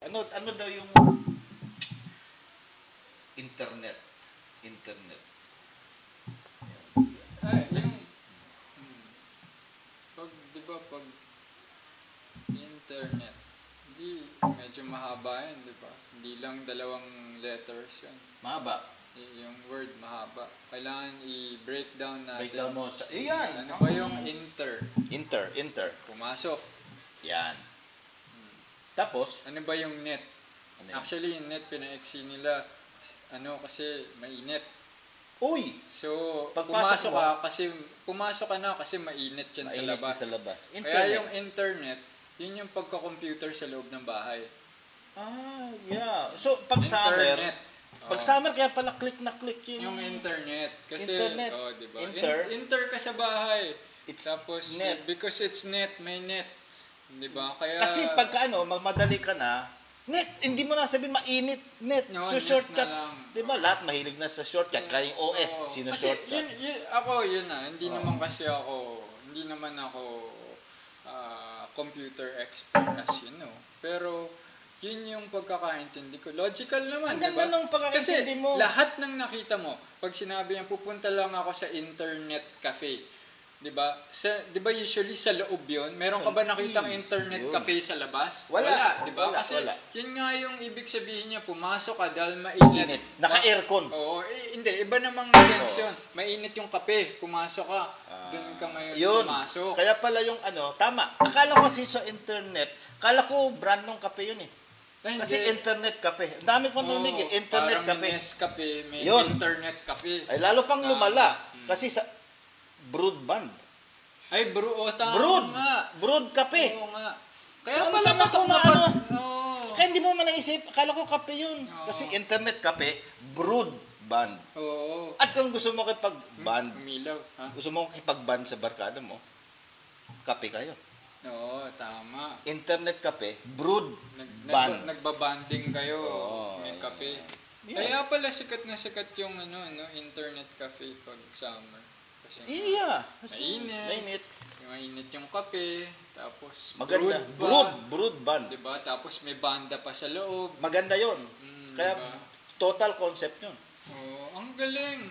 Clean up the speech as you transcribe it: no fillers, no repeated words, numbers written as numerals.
Ano daw yung internet? Internet. Ay, pag, di ba, pag internet, hindi, medyo mahaba yan, di ba? Hindi lang 2 letters yan. Mahaba. Yung word mahaba. Kailangan i-breakdown natin. Breakdown mo sa... Yan! Ano ba yung inter? Inter. Pumasok. Yan. Tapos, Ano ba yung net? ano yan? Actually, yung net, pina-exe nila, kasi mainit. Uy! So, Pagpasok pumasok ka na kasi mainit yan sa Mainit labas. sa labas. Kaya Internet. yung internet, yun yung pagka-computer sa loob ng bahay. Yeah. So, pag summer, Internet. pag summer, kaya pala click na click Yung internet. Kasi, Internet. diba? Inter ka sa bahay. It's Tapos, net. because it's net, may net. Diba? Kaya, Kasi pagka magmadali ka na, net, hindi mo na sabihin mainit, net. No, So, net shortcut. na lang. Di ba, lahat mahilig na sa shortcut. Kaya yung OS, Kasi sino-shortcut. yun na. Hindi naman kasi hindi naman ako computer expert as you know. Pero, yun yung pagkakaintindi ko. Logical naman, Ang di ba? ganda nung pagkakaintindi mo. Kasi lahat ng nakita mo, pag sinabi niya, pupunta lang ako sa internet cafe. Di ba? Di ba usually sa loob yun? Meron ka ba nakitang internet Yun. cafe sa labas? Wala. Di ba? Wala, Kasi wala. yun nga yung ibig sabihin niya, pumasok ka dahil mainit. Init. Naka-aircon. Oo, hindi. Iba namang sense yun. Mainit yung kape, pumasok ka. Doon ka ngayon Yun. pumasok. Kaya pala yung tama. Akala ko kasi sa internet, akala ko brand ng kape yun eh. Ay, Kasi hindi. internet cafe. Ang dami kong narinig eh. Internet parang cafe. may Nescafe, may Yun. internet cafe. Ay lalo pang Tama. lumala. Kasi sa broadband. Ay, tama Broad. nga. Broad cafe. Oo nga. Kaya pala saan ako Oo. Kaya hindi mo man naisip, akala ko kape yun. Oo. Kasi internet cafe, broadband. Oo. At kung gusto mo kipag-band, Umilaw. Ha? gusto mo kipag-band sa barkada mo, kape kayo. Oo, tama. Internet cafe, broadband. Nagbabanding kayo. Oo, May yan. kape. Yan. Kaya pala sikat na sikat yung internet cafe pag summer. Kasi Iya. mainit. Mainit yung kape. Tapos Maganda. Broadband. Diba? Tapos may banda pa sa loob. Maganda yon. Kaya Diba? total concept yun. Oo, ang galing.